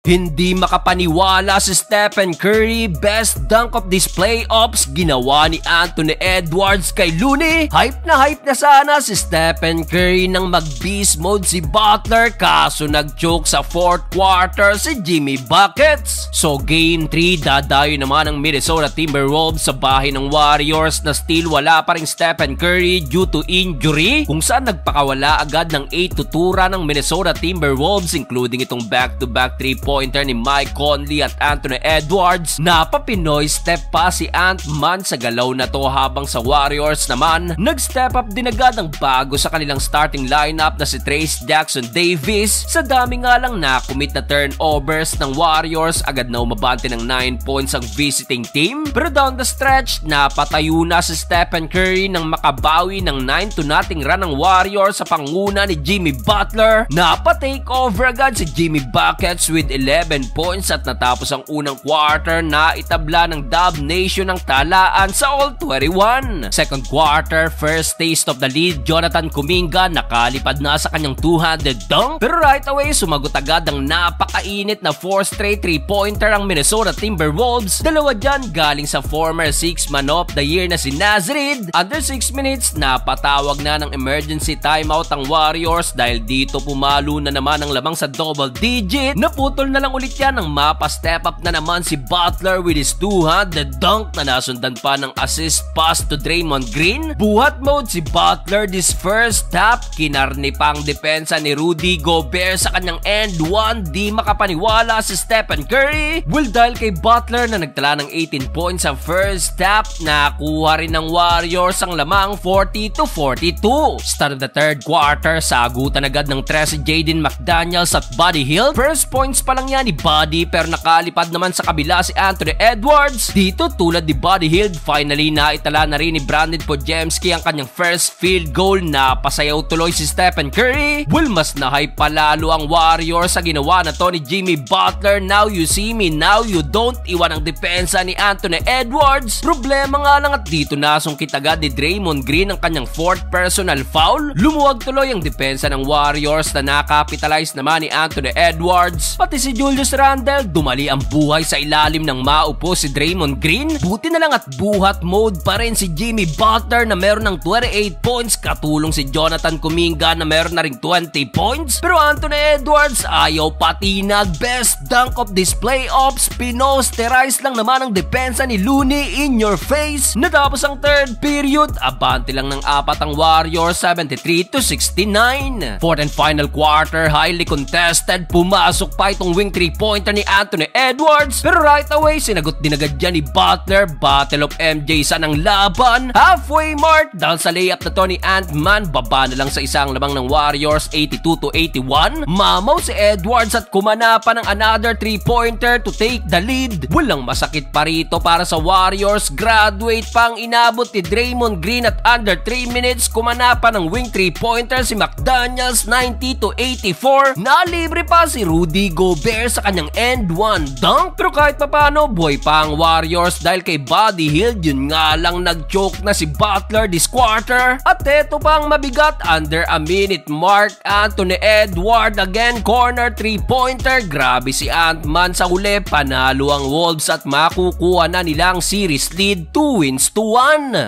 Hindi makapaniwala si Stephen Curry, best dunk of these playoffs ginawa ni Anthony Edwards kay Looney. Hype na sana si Stephen Curry nang mag-beast mode si Butler, kaso nag-choke sa fourth quarter si Jimmy Buckets. So game 3, dadayo naman ang Minnesota Timberwolves sa bahay ng Warriors na still wala pa ring Stephen Curry due to injury, kung saan nagpakawala agad ng 8 tutura ng Minnesota Timberwolves, including itong back-to-back 3-pointer ni Mike Conley at Anthony Edwards. Napapinoy step pa si Ant-Man sa galaw na to, habang sa Warriors naman nag-step up din agad ang bago sa kanilang starting lineup na si Trayce Jackson-Davis. Sa dami nga lang na commit na turnovers ng Warriors, agad na umabante ng 9 points ang visiting team, pero down the stretch napatayo na si Stephen Curry nang makabawi ng 9-0 run ng Warriors sa panguna ni Jimmy Butler. Napa-take over agad si Jimmy Buckets with 11 points at natapos ang unang quarter na itabla ng Dub Nation ng talaan sa All-21. Second quarter, first taste of the lead, Jonathan Kuminga nakalipad na sa kanyang 200 dunk, pero right away sumagot agad ang napakainit na 4 straight 3-pointer ang Minnesota Timberwolves. Dalawa dyan galing sa former 6-man of the year na si Naz Reid. Under 6 minutes, napatawag na ng emergency timeout ang Warriors dahil dito pumalo na naman ang lamang sa double digit. Naputol na lang ulit yan nang mapa-step up na naman si Butler with his 200 dunk na nasundan pa ng assist pass to Draymond Green. Buhat mode si Butler this first half, kinarni pang depensa ni Rudy Gobert sa kanyang end 1. Di makapaniwala si Stephen Curry. Well, dahil kay Butler na nagtala ng 18 points sa first half, nakuha rin ng Warriors ang lamang 40-42. Start of the third quarter, sagutan agad ng 3 si Jaden McDaniels at Buddy Hield. First points pa lang yan ni Buddy, pero nakalipad naman sa kabila si Anthony Edwards. Dito tulad ni Buddy Hield, finally naitala na rin ni Brandon Podziemski ang kanyang first field goal. Napasayaw tuloy si Stephen Curry. Well, mas na-hype palalo ang Warriors sa ginawa na to ni Jimmy Butler. Now you see me, now you don't. Iwan ang depensa ni Anthony Edwards. Problema nga lang at dito nasungkit agad ni Draymond Green ang kanyang fourth personal foul. Lumuwag tuloy ang depensa ng Warriors na nakapitalize naman ni Anthony Edwards. Pati si Julius Randle dumali ang buhay sa ilalim ng maupo si Draymond Green. Buti na lang at buhat mode pa rin si Jimmy Butler na meron ng 28 points, katulong si Jonathan Kuminga na meron na ring 20 points. Pero Anthony Edwards ayaw patinag, best dunk of this playoffs. Pinosterize lang naman ang depensa ni Looney in your face. Natapos ang third period, abante lang ng 4 ang Warriors, 73-69. Fourth and final quarter, highly contested. Pumasok pa itong wing 3-pointer ni Anthony Edwards, pero right away sinagot din agad dyan ni Butler. Battle of MJ sa ng laban. Halfway mark dahil sa layup na to ni Ant-Man, baba na lang sa isang lamang ng Warriors, 82-81. Mamaw si Edwards at kumana pa ng another 3-pointer to take the lead. Walang masakit pa rito para sa Warriors. Graduate pang inabot ni Draymond Green at under 3 minutes kumana pa ng wing 3-pointer si McDaniels, 90-84. Nalibre pa si Rudy Gobert sa kanyang end 1 dunk, pero kahit papano buhay pa ang Warriors dahil kay Buddy Hield. Yun nga lang, nag-choke na si Butler this quarter. At eto pang mabigat, under a minute mark, Anthony Edwards again, corner 3-pointer. Grabe si Ant-Man sa huli. Panalo ang Wolves at makukuha na nilang series lead 2-1.